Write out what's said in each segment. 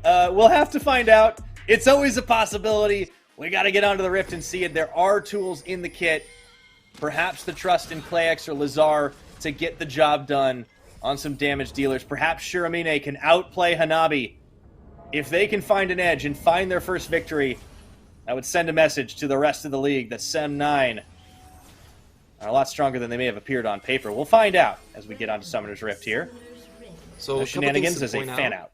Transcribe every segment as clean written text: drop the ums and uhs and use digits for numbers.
We'll have to find out. It's always a possibility. We got to get onto the Rift and see it. There are tools in the kit. Perhaps the trust in Clayx or Lazar to get the job done on some damage dealers. Perhaps Shiramine can outplay Hanabi. If they can find an edge and find their first victory, that would send a message to the rest of the league that SEM9 are a lot stronger than they may have appeared on paper. We'll find out as we get onto Summoner's Rift here. So no shenanigans as a fan out.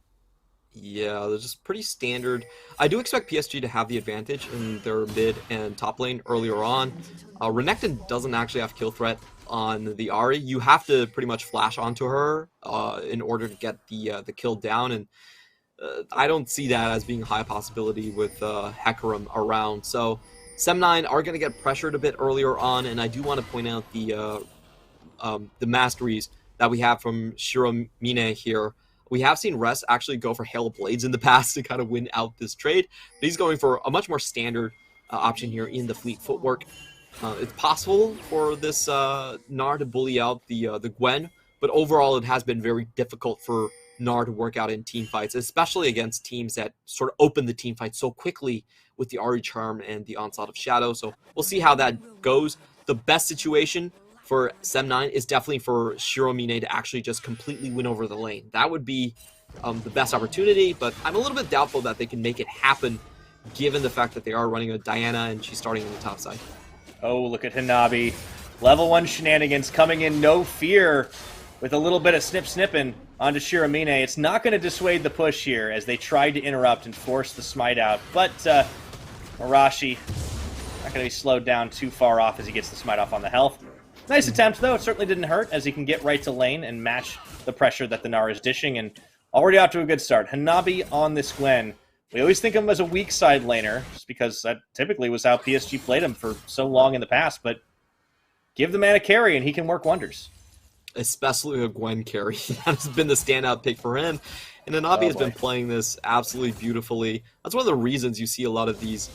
Yeah, they're just pretty standard. I do expect PSG to have the advantage in their mid and top lane earlier on. Renekton doesn't actually have kill threat on the Ahri. You have to pretty much flash onto her in order to get the kill down, and I don't see that as being a high possibility with Hecarim around. So SEM9 are going to get pressured a bit earlier on, and I do want to point out the masteries that we have from Shiramine here. We have seen Rest actually go for Hail of Blades in the past to kind of win out this trade. But he's going for a much more standard option here in the Fleet Footwork. It's possible for this Gnar to bully out the Gwen, but overall it has been very difficult for Gnar to work out in team fights, especially against teams that sort of open the team fight so quickly with the Ahri Charm and the Onslaught of Shadow. So we'll see how that goes. The best situation for SEM9 is definitely for Shiramine to actually just completely win over the lane. That would be the best opportunity, but I'm a little bit doubtful that they can make it happen given the fact that they are running a Diana and she's starting on the top side. Oh, look at Hanabi. Level 1 shenanigans coming in, no fear, with a little bit of snipping onto Shiramine. It's not going to dissuade the push here as they tried to interrupt and force the smite out, but Arashi not going to be slowed down too far off as he gets the smite off on the health. Nice attempt, though. It certainly didn't hurt, as he can get right to lane and match the pressure that the Gnar is dishing, and already off to a good start. Hanabi on this Gwen. We always think of him as a weak side laner, just because that typically was how PSG played him for so long in the past, but give the man a carry and he can work wonders. Especially a Gwen carry. That has been the standout pick for him, and Hanabi has been playing this absolutely beautifully. That's one of the reasons you see a lot of these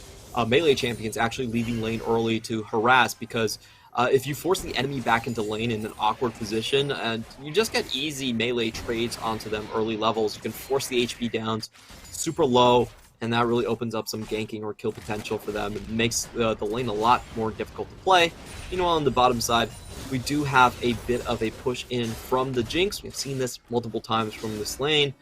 melee champions actually leaving lane early to harass, because if you force the enemy back into lane in an awkward position, and you just get easy melee trades onto them early levels, you can force the HP downs super low, and that really opens up some ganking or kill potential for them. It makes the lane a lot more difficult to play. Meanwhile, on the bottom side, we do have a bit of a push in from the Jinx. We've seen this multiple times from this lane,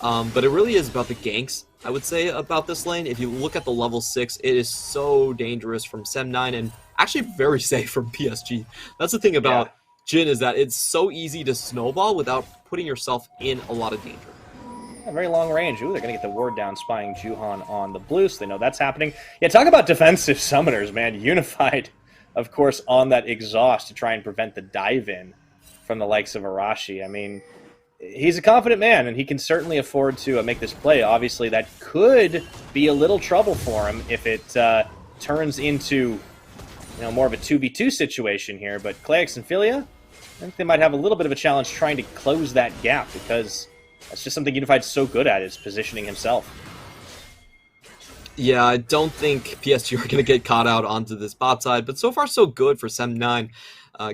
but it really is about the ganks, I would say, about this lane. If you look at the level 6, it is so dangerous from SEM9, and actually very safe from PSG. That's the thing about Jhin, is that it's so easy to snowball without putting yourself in a lot of danger. A very long range. Ooh, they're going to get the ward down, spying Juhan on the blue, so they know that's happening. Yeah, talk about defensive summoners, man. Unified, of course, on that exhaust to try and prevent the dive-in from the likes of Arashi. I mean, he's a confident man, and he can certainly afford to make this play. Obviously, that could be a little trouble for him if it turns into more of a 2v2 situation here, but Clayx and Philia, I think they might have a little bit of a challenge trying to close that gap, because that's just something Unified's so good at, is positioning himself. Yeah, I don't think PSG are going to get caught out onto this bot side, but so far so good for SEM9.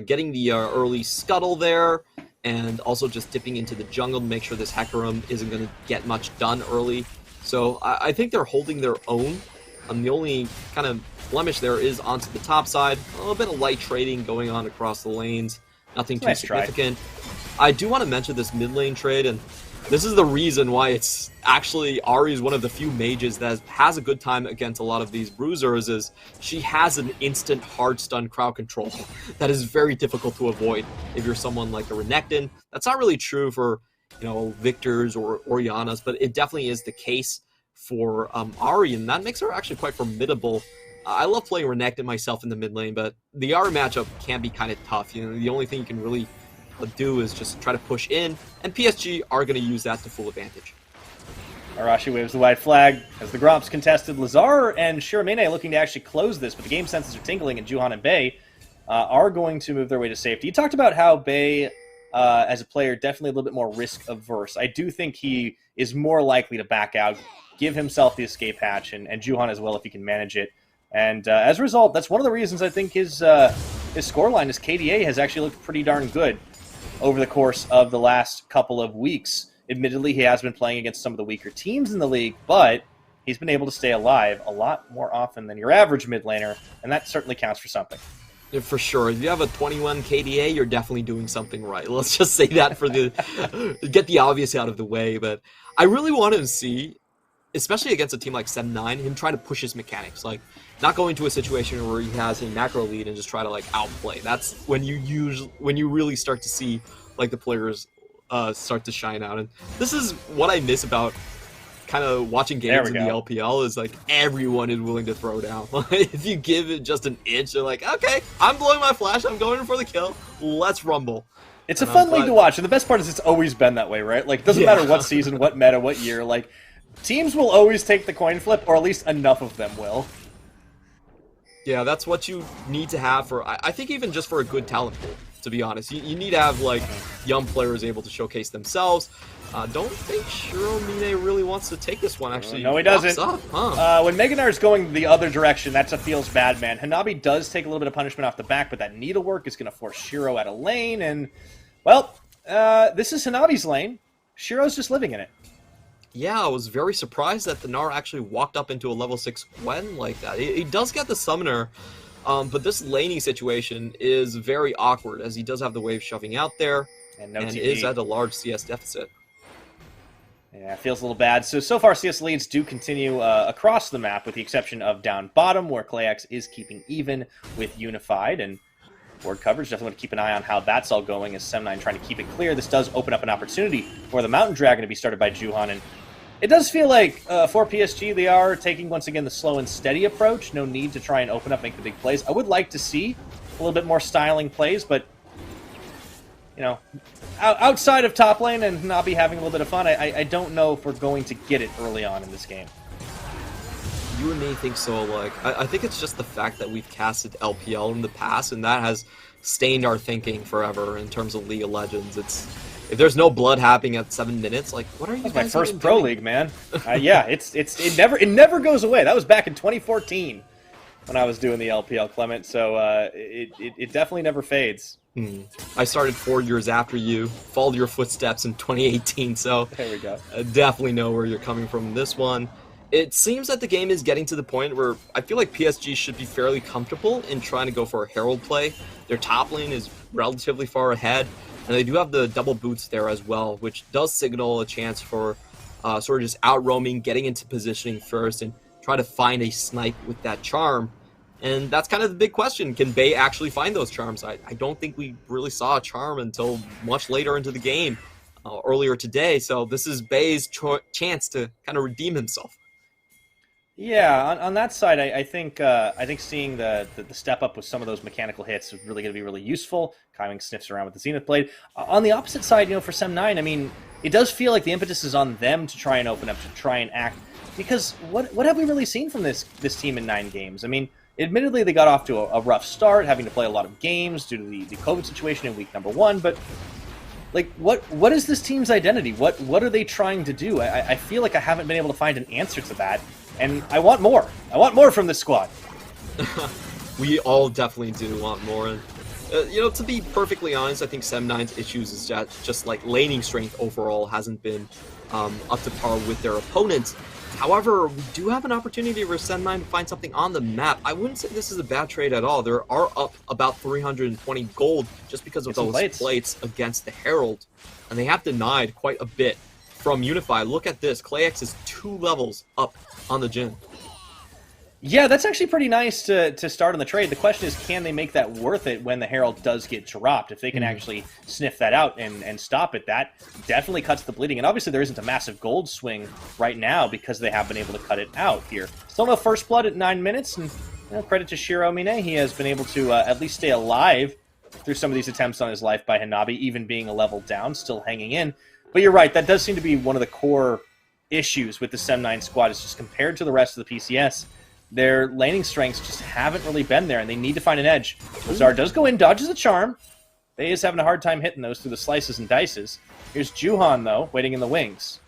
Getting the early scuttle there, and also just dipping into the jungle to make sure this Hecarim isn't going to get much done early. So I think they're holding their own. The only kind of blemish there is onto the top side. A little bit of light trading going on across the lanes. Nothing too significant. I do want to mention this mid lane trade, and this is the reason why it's actually Ahri is one of the few mages that has a good time against a lot of these bruisers, is she has an instant hard stun crowd control that is very difficult to avoid if you're someone like a Renekton. That's not really true for Victors or Oriannas, but it definitely is the case for Ahri, and that makes her actually quite formidable. I love playing Renekton myself in the mid lane, but the Ahri matchup can be kind of tough. The only thing you can really do is just try to push in, and PSG are going to use that to full advantage. Arashi waves the white flag as the Gromps contested. Lazar and Shiramine looking to actually close this, but the game senses are tingling, and Juhan and Bei are going to move their way to safety. You talked about how Bei, as a player, definitely a little bit more risk-averse. I do think he is more likely to back out, give himself the escape hatch, and Juhan as well if he can manage it. And as a result, that's one of the reasons I think his scoreline, his KDA, has actually looked pretty darn good over the course of the last couple of weeks. Admittedly, he has been playing against some of the weaker teams in the league, but he's been able to stay alive a lot more often than your average mid laner, and that certainly counts for something. Yeah, for sure. If you have a 21 KDA, you're definitely doing something right. Let's just say that for get the obvious out of the way. But I really want to see, especially against a team like SEM9, him try to push his mechanics. Like, not go into a situation where he has a macro lead and just try to like outplay. That's when you really start to see like the players start to shine out. And this is what I miss about kind of watching games in the LPL is like everyone is willing to throw down. If you give it just an inch, they're like, okay, I'm blowing my flash, I'm going in for the kill, let's rumble. It's a fun league to watch, and the best part is it's always been that way, right? Like, it doesn't matter what season, what meta, what year, like, teams will always take the coin flip, or at least enough of them will. Yeah, that's what you need to have for, I think even just for a good talent pool, to be honest. You need to have, like, young players able to showcase themselves. Don't think SheroMine really wants to take this one, actually. No, he doesn't. Up, huh? When Meganar's going the other direction, that's a feels bad, man. Hanabi does take a little bit of punishment off the back, but that needlework is going to force Shiro out of lane, and, well, this is Hanabi's lane. Shiro's just living in it. Yeah, I was very surprised that the Gnar actually walked up into a level 6 Gwen like that. He does get the summoner, but this laning situation is very awkward, as he does have the wave shoving out there, and is at a large CS deficit. Yeah, it feels a little bad. So far, CS leads do continue across the map, with the exception of down bottom, where Clayx is keeping even with Unified. And board coverage, definitely want to keep an eye on how that's all going, as SEM9 trying to keep it clear. This does open up an opportunity for the Mountain Dragon to be started by Juhan. And it does feel like, for PSG, they are taking, once again, the slow and steady approach. No need to try and open up, make the big plays. I would like to see a little bit more styling plays, but, you know, outside of top lane and Hanabi having a little bit of fun, I don't know if we're going to get it early on in this game. You and me think so. Like, I think it's just the fact that we've casted LPL in the past, and that has stained our thinking forever in terms of League of Legends. If there's no blood happening at 7 minutes, like, what are you guys That's my first pro doing? league, man. Yeah, it never goes away. That was back in 2014 when I was doing the LPL, Clement. So it definitely never fades. I started 4 years after you, followed your footsteps in 2018, so there we go. I definitely know where you're coming from in this one. It seems that the game is getting to the point where I feel like PSG should be fairly comfortable in trying to go for a Herald play. Their top lane is relatively far ahead, and they do have the double boots there as well, which does signal a chance for sort of just out-roaming, getting into positioning first, and try to find a snipe with that charm. And that's kind of the big question. Can Bay actually find those charms? I don't think we really saw a charm until much later into the game, earlier today. So this is Bay's chance to kind of redeem himself. Yeah, on that side, I think seeing the step up with some of those mechanical hits is really going to be really useful. Kyming sniffs around with the Zenith Blade. On the opposite side, you know, for SEM9, I mean, it does feel like the impetus is on them to try and open up, to try and act. Because what have we really seen from this team in 9 games? I mean, admittedly, they got off to a rough start, having to play a lot of games due to the COVID situation in week number 1, but like, what is this team's identity? What are they trying to do? I feel like I haven't been able to find an answer to that, and I want more. I want more from this squad. We all definitely do want more. And you know, to be perfectly honest, I think SEM9's issues is just like laning strength overall hasn't been up to par with their opponents. However, we do have an opportunity for SEM9 to find something on the map. I wouldn't say this is a bad trade at all. They are up about 320 gold just because of those plates against the Herald. And they have denied quite a bit from Unify. Look at this. Clayx is 2 levels up on the Jhin. Yeah, that's actually pretty nice to start on the trade. The question is, can they make that worth it when the Herald does get dropped? If they can actually sniff that out and stop it, that definitely cuts the bleeding. And obviously there isn't a massive gold swing right now because they have been able to cut it out here. Still no first blood at 9 minutes, and you know, credit to SheroMine. He has been able to at least stay alive through some of these attempts on his life by Hanabi, even being a level down, still hanging in. But you're right, that does seem to be one of the core issues with the SEM9 squad, is just compared to the rest of the PCS, their laning strengths just haven't really been there, and they need to find an edge. Lazar does go in, dodges a charm. Bay is having a hard time hitting those through the slices and dices. Here's Juhan, though, waiting in the wings.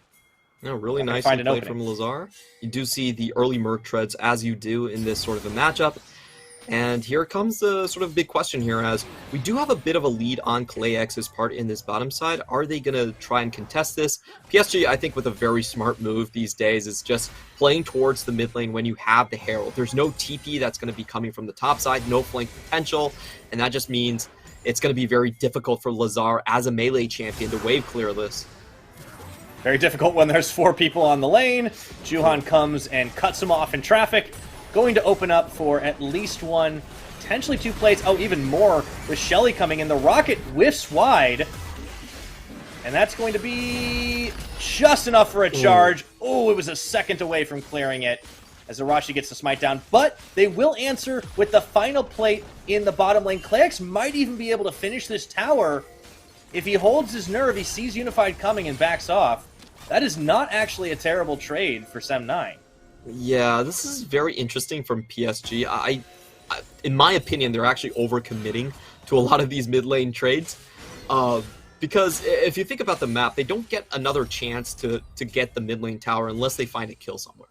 Yeah, really nicely played from Lazar. You do see the early Merc treads, as you do in this sort of a matchup. And here comes the sort of big question here, as we do have a bit of a lead on KlayX's part in this bottom side. Are they going to try and contest this? PSG, I think, with a very smart move these days, is just playing towards the mid lane when you have the Herald. There's no TP that's going to be coming from the top side, no flank potential, and that just means it's going to be very difficult for Lazar as a melee champion to wave clear this. Very difficult when there's 4 people on the lane. Juhan comes and cuts him off in traffic. Going to open up for at least 1, potentially 2 plays. Oh, even more with Shelly coming in. The rocket whiffs wide. And that's going to be just enough for a charge. Oh, it was a second away from clearing it as Arashi gets the smite down. But they will answer with the final plate in the bottom lane. KlayX might even be able to finish this tower. If he holds his nerve, he sees Unified coming and backs off. That is not actually a terrible trade for SEM9. Yeah, this is very interesting from PSG. I in my opinion, they're actually overcommitting to a lot of these mid lane trades. Because if you think about the map, they don't get another chance to get the mid lane tower unless they find a kill somewhere.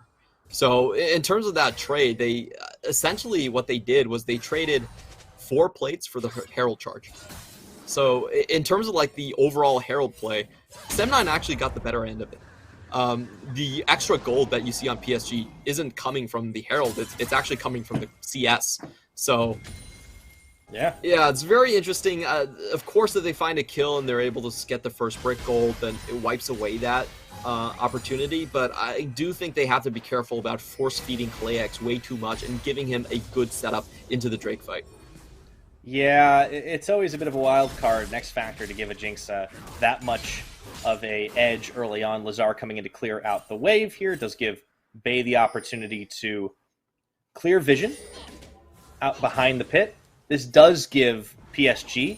So in terms of that trade, they essentially what they did was they traded 4 plates for the Herald charge. So in terms of like the overall Herald play, SEM9 actually got the better end of it. The extra gold that you see on PSG isn't coming from the Herald, it's actually coming from the CS. So yeah, it's very interesting. Of course, if they find a kill and they're able to get the first brick gold, then it wipes away that opportunity. But I do think they have to be careful about force-feeding KlayX way too much and giving him a good setup into the Drake fight. Yeah, it's always a bit of a wild card, X Factor, to give a Jinx that much of a edge early on. Lazar coming in to clear out the wave here does give Bay the opportunity to clear vision out behind the pit. This does give PSG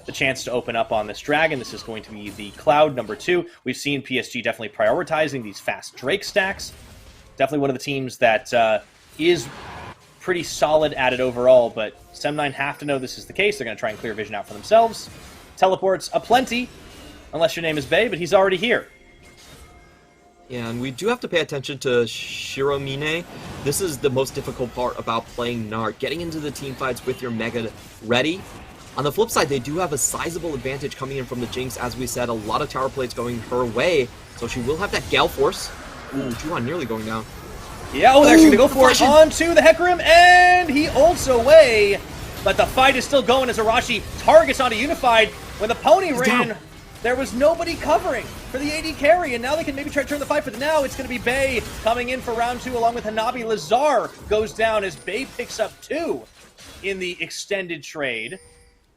the chance to open up on this dragon. This is going to be the Cloud number 2. We've seen PSG definitely prioritizing these fast Drake stacks. Definitely one of the teams that is pretty solid at it overall, but SEM9 have to know this is the case. They're going to try and clear vision out for themselves. Teleports aplenty, unless your name is Bay, but he's already here. Yeah, and we do have to pay attention to Shiromine. This is the most difficult part about playing Gnar, getting into the team fights with your Mega ready. On the flip side, they do have a sizable advantage coming in from the Jinx. As we said, a lot of tower plates going her way, so she will have that Gale Force. Ooh, Juhan nearly going down. Yeah, they're actually going to go for it onto the Hecarim, and he ults away. But the fight is still going as Arashi targets onto Unified. When the pony ran, there was nobody covering for the AD carry, and now they can maybe try to turn the fight, but now it's going to be Bay coming in for round 2 along with Hanabi. Lazar goes down as Bay picks up 2 in the extended trade.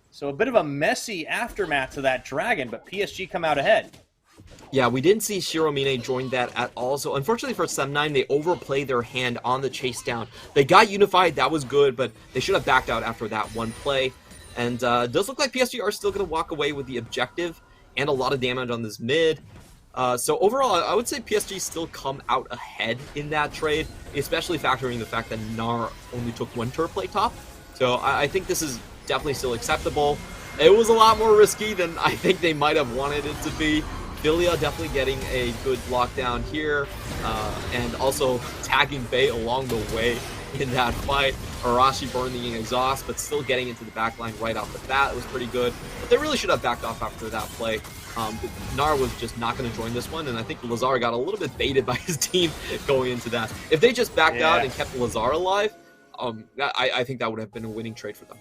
So a bit of a messy aftermath to that dragon, but PSG come out ahead. Yeah, we didn't see Shiromine join that at all. So unfortunately for SEM9, they overplayed their hand on the chase down. They got Unified, that was good, but they should have backed out after that one play. And it does look like PSG are still going to walk away with the objective and a lot of damage on this mid. So overall, I would say PSG still come out ahead in that trade, especially factoring the fact that Gnar only took 1 turret play top. So I think this is definitely still acceptable. It was a lot more risky than I think they might have wanted it to be. Filia definitely getting a good lockdown here, and also tagging Bay along the way in that fight. Arashi burning exhaust, but still getting into the backline right off the bat. It was pretty good, but they really should have backed off after that play. Gnar was just not going to join this one, and I think Lazar got a little bit baited by his team going into that. If they just backed out and kept Lazar alive, I think that would have been a winning trade for them.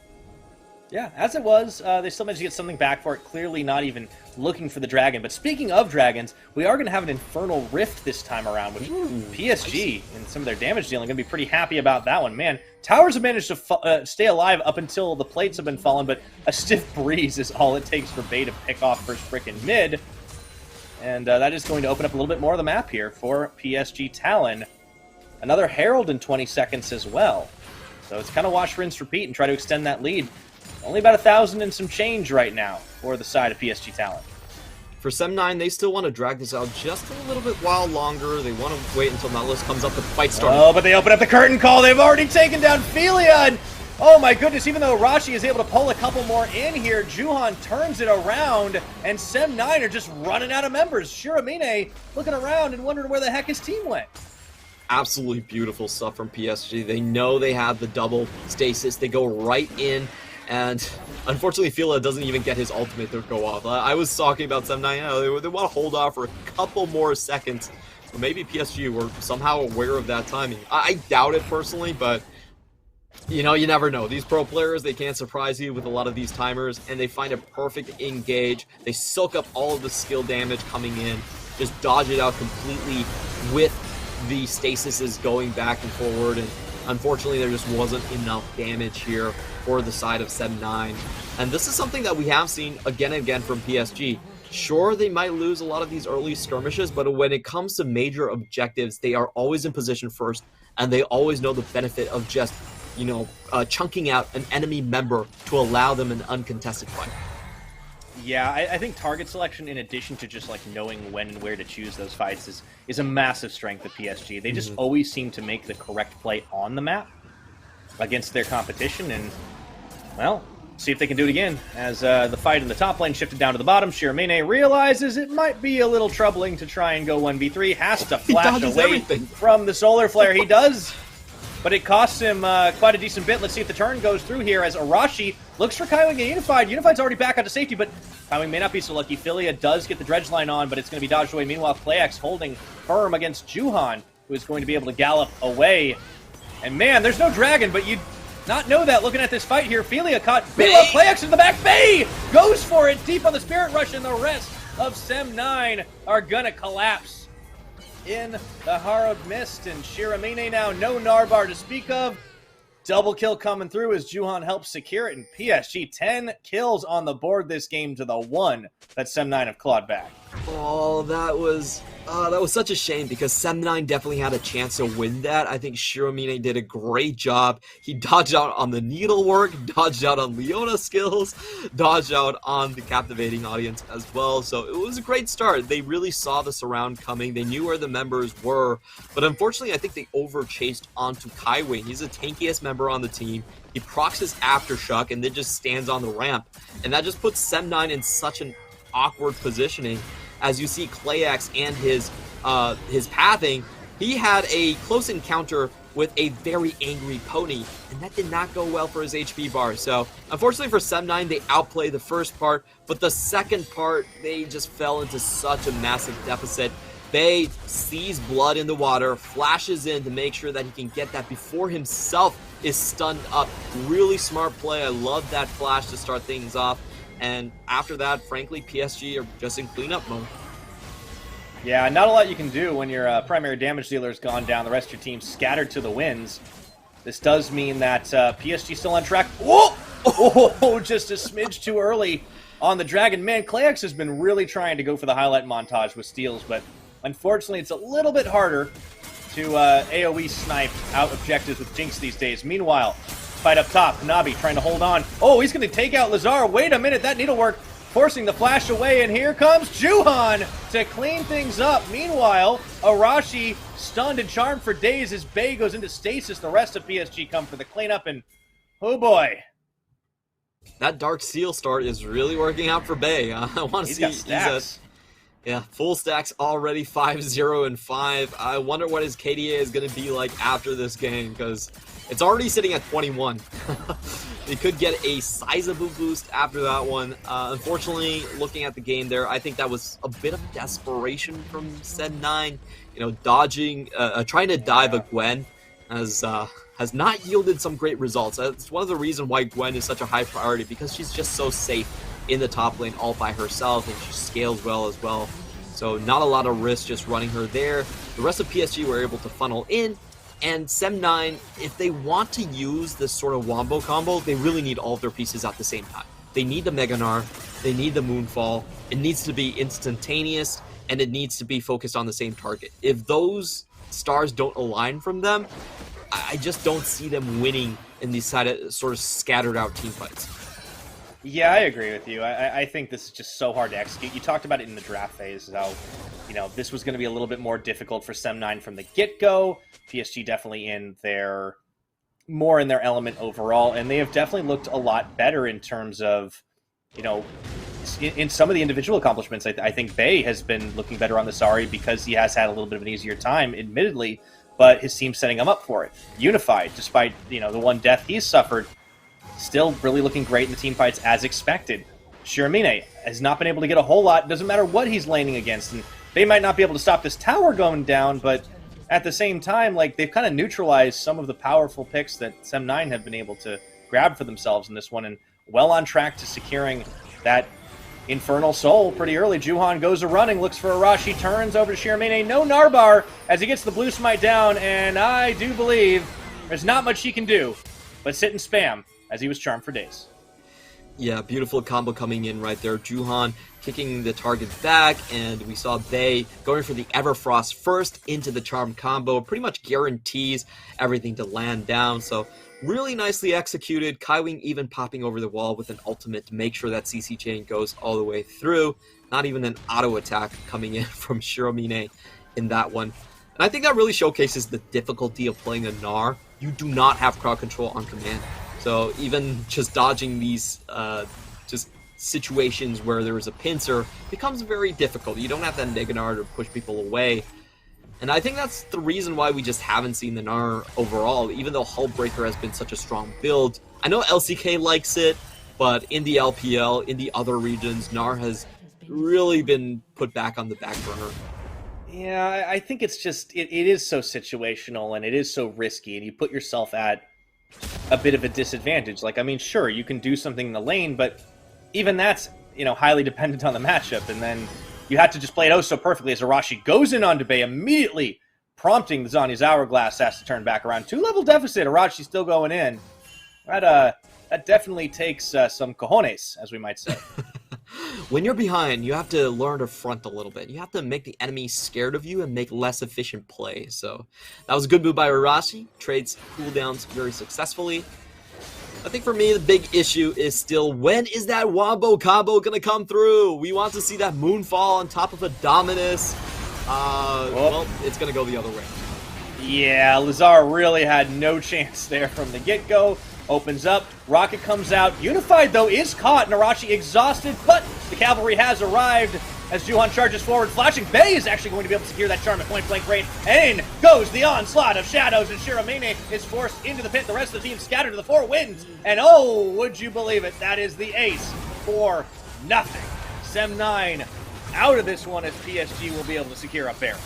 Yeah, as it was, they still managed to get something back for it, clearly not even looking for the dragon. But speaking of dragons, we are going to have an Infernal Rift this time around, which PSG and some of their damage dealing going to be pretty happy about that one. Man, towers have managed to stay alive up until the plates have been fallen, but a stiff breeze is all it takes for Bay to pick off first frickin' mid. And that is going to open up a little bit more of the map here for PSG Talon. Another Herald in 20 seconds as well. So it's kind of wash, rinse, repeat, and try to extend that lead. Only about 1,000 and some change right now for the side of PSG Talon. For SEM9, they still want to drag this out just a little bit while longer. They want to wait until Nautilus comes up, the fight starts. Oh, but they open up the curtain call. They've already taken down Filia. And oh my goodness, even though Arashi is able to pull a couple more in here, Juhan turns it around, and SEM9 are just running out of members. Shiromine looking around and wondering where the heck his team went. Absolutely beautiful stuff from PSG. They know they have the double stasis. They go right in, and unfortunately, Fila doesn't even get his ultimate to go off. I was talking about SEM9. You know, they want to hold off for a couple more seconds. So maybe PSG were somehow aware of that timing. I doubt it personally, but you know, you never know. These pro players, they can't surprise you with a lot of these timers, and they find a perfect engage. They soak up all of the skill damage coming in, just dodge it out completely with the stasis is going back and forward, and unfortunately there just wasn't enough damage here for the side of SEM9. And this is something that we have seen again and again from PSG. Sure, they might lose a lot of these early skirmishes, but when it comes to major objectives, they are always in position first, and they always know the benefit of just, you know, chunking out an enemy member to allow them an uncontested fight. Yeah, I think target selection, in addition to just like knowing when and where to choose those fights, is a massive strength of PSG. They just always seem to make the correct play on the map against their competition, and, well, see if they can do it again. As the fight in the top lane shifted down to the bottom, Shiramine realizes it might be a little troubling to try and go 1v3, has to flash away from the solar flare. He does, but it costs him quite a decent bit. Let's see if the turn goes through here as Arashi looks for Kaiwing and Unified. Unified's already back out to safety, but Kaiwing may not be so lucky. Filia does get the dredge line on, but it's going to be dodged away. Meanwhile, Playax holding firm against Juhan, who is going to be able to gallop away. And man, there's no dragon, but you'd not know that looking at this fight here. Filia caught Meanwhile, Playax in the back. Bay goes for it deep on the Spirit Rush, and the rest of SEM9 are going to collapse in the Harrowed Mist, and Shiramine now no Narbar to speak of. Double kill coming through as Juhan helps secure it, and PSG 10 kills on the board this game to the 1 that SEM9 have clawed back. Oh, that was such a shame, because SEM9 definitely had a chance to win that. I think Shiramine did a great job. He dodged out on the needlework, dodged out on Leona skills, dodged out on the captivating audience as well. So it was a great start. They really saw the surround coming. They knew where the members were. But unfortunately, I think they over-chased onto Kaiwing. He's the tankiest member on the team. He procs his Aftershock and then just stands on the ramp. And that just puts SEM9 in such an awkward positioning. As you see Clayax and his pathing, he had a close encounter with a very angry pony, and that did not go well for his HP bar. So unfortunately for SEM9, they outplay the first part, but the second part, they just fell into such a massive deficit. Bay sees blood in the water, flashes in to make sure that he can get that before himself is stunned up. Really smart play. I love that flash to start things off. And after that, frankly, PSG are just in cleanup mode. Yeah, not a lot you can do when your primary damage dealer's gone down, the rest of your team scattered to the winds. This does mean that PSG still on track. Whoa! Oh, just a smidge too early on the Dragon. Man, Clayax has been really trying to go for the highlight montage with steals, but unfortunately it's a little bit harder to AoE snipe out objectives with Jinx these days. Meanwhile, fight up top, Nabi trying to hold on. Oh, he's going to take out Lazar. Wait a minute, that needlework forcing the flash away, and here comes Juhan to clean things up. Meanwhile, Arashi stunned and charmed for days as Bay goes into stasis. The rest of PSG come for the cleanup, and oh boy. That Dark Seal start is really working out for Bay. I want to see. Got stacks. Yeah, full stacks already, 5-0 and 5. I wonder what his KDA is going to be like after this game, because it's already sitting at 21. They could get a sizable boost after that one. Unfortunately, looking at the game there, I think that was a bit of desperation from SEM9. You know, dodging, trying to dive a Gwen has not yielded some great results. It's one of the reasons why Gwen is such a high priority, because she's just so safe in the top lane all by herself, and she scales well as well. So not a lot of risk just running her there. The rest of PSG were able to funnel in, and SEM9, if they want to use this sort of wombo combo, they really need all of their pieces at the same time. They need the Mega Gnar, they need the Moonfall, it needs to be instantaneous, and it needs to be focused on the same target. If those stars don't align from them, I just don't see them winning in these sort of scattered out team fights. Yeah, I agree with you. I think this is just so hard to execute. You talked about it in the draft phase, how, you know, this was going to be a little bit more difficult for SEM9 from the get-go. PSG definitely more in their element overall, and they have definitely looked a lot better in terms of, you know, in some of the individual accomplishments. I think Bay has been looking better on the Sari because he has had a little bit of an easier time, admittedly, but his team's setting him up for it. Unified, despite, the one death he's suffered, still really looking great in the team fights as expected. Shiramine has not been able to get a whole lot. Doesn't matter what he's laning against. And they might not be able to stop this tower going down, but at the same time, they've kind of neutralized some of the powerful picks that SEM9 have been able to grab for themselves in this one, and well on track to securing that Infernal Soul pretty early. Juhan goes a-running, looks for Arashi, turns over to Shiramine. No Narbar as he gets the blue smite down, and I do believe there's not much he can do but sit and spam, as he was charmed for days. Yeah, beautiful combo coming in right there. Juhan kicking the target back, and we saw Bei going for the Everfrost first into the charm combo. Pretty much guarantees everything to land down, so really nicely executed. Kaiwing even popping over the wall with an ultimate to make sure that CC chain goes all the way through. Not even an auto attack coming in from Shiramine in that one. And I think that really showcases the difficulty of playing a Gnar. You do not have crowd control on command. So even just dodging these just situations where there is a pincer becomes very difficult. You don't have that Neganar to push people away. And I think that's the reason why we just haven't seen the Gnar overall, even though Hullbreaker has been such a strong build. I know LCK likes it, but in the LPL, in the other regions, Gnar has really been put back on the back burner. Yeah, I think it's just, it is so situational and it is so risky, and you put yourself at a bit of a disadvantage. Sure, you can do something in the lane, but even that's, highly dependent on the matchup, and then you have to just play it so perfectly as Arashi goes in onto Bei, immediately prompting the Zhonya's Hourglass has to turn back around. 2-level deficit, Arashi still going in. That definitely takes some cojones, as we might say. When you're behind, you have to learn to front a little bit. You have to make the enemy scared of you and make less efficient play. So that was a good move by Arashi. Trades cooldowns very successfully. I think for me, the big issue is still, when is that Wombo combo going to come through? We want to see that Moonfall on top of a Dominus. Well, it's going to go the other way. Yeah, Lazar really had no chance there from the get-go. Opens up, Rocket comes out. Unified, though, is caught, and Arashi exhausted, but the cavalry has arrived as Juhan charges forward. Flashing Bei is actually going to be able to secure that charm at point-blank range. And in goes the onslaught of Shadows, and Shiramine is forced into the pit. The rest of the team scattered to the four winds. And oh, would you believe it, that is the ace for nothing. SEM9 out of this one as PSG will be able to secure a Baron.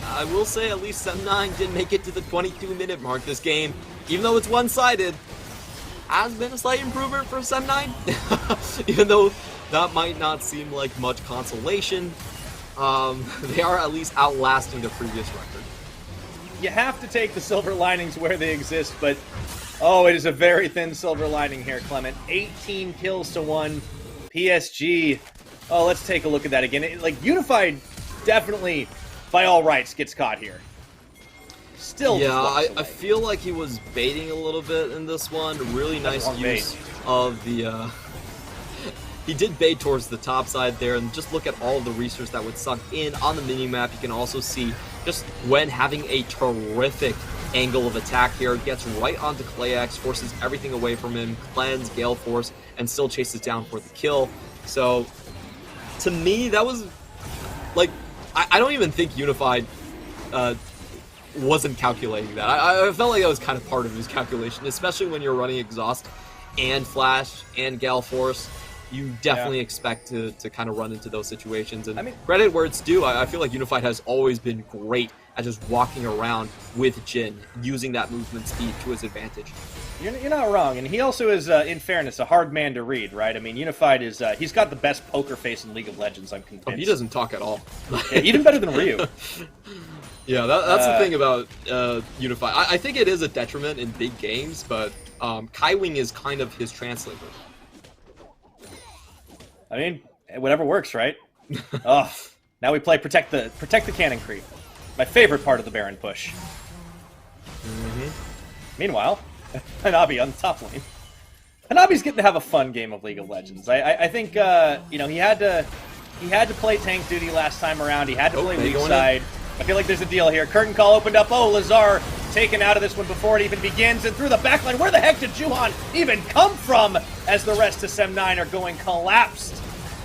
I will say at least SEM9 did make it to the 22-minute mark this game. Even though it's one-sided, has been a slight improvement for SEM9. Even though that might not seem like much consolation, they are at least outlasting the previous record. You have to take the silver linings where they exist, but oh, it is a very thin silver lining here, Clement. 18 kills to 1. PSG. Oh, let's take a look at that again. Unified definitely, by all rights, gets caught here. Still, yeah, I feel like he was baiting a little bit in this one. Really nice use of the... He did bait towards the top side there, and just look at all of the research that would suck in on the minimap. You can also see just when having a terrific angle of attack here, gets right onto Clayx, forces everything away from him, cleanse, Gale Force, and still chases down for the kill. So, to me, that was... I don't even think Unified... wasn't calculating that. I felt like that was kind of part of his calculation, especially when you're running Exhaust and Flash and Gale Force. You definitely expect to kind of run into those situations. And credit where it's due, I feel like Unified has always been great at just walking around with Jhin, using that movement speed to his advantage. You're not wrong, and he also is, in fairness, a hard man to read, right? Unified is, he's got the best poker face in League of Legends, I'm convinced. Oh, he doesn't talk at all. Yeah, even better than Ryu. Yeah, that's the thing about Unified. I think it is a detriment in big games, but Kaiwing is kind of his translator. Whatever works, right? Oh, now we play protect the cannon creep. My favorite part of the Baron push. Meanwhile, Hanabi on the top lane. Hanabi's getting to have a fun game of League of Legends. I think he had to play tank duty last time around. He had to play weak side. I feel like there's a deal here. Curtain call opened up. Oh, Lazar taken out of this one before it even begins. And through the backline, where the heck did Juhan even come from as the rest of SEM9 are going collapsed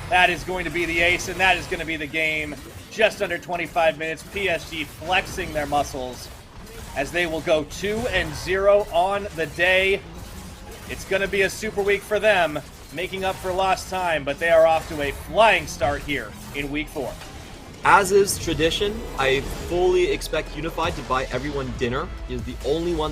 That is going to be the ace, and that is going to be the game. Just under 25 minutes, PSG flexing their muscles as they will go 2-0 on the day. It's going to be a super week for them, making up for lost time, but they are off to a flying start here in week 4. As is tradition, I fully expect Unified to buy everyone dinner. He is the only one that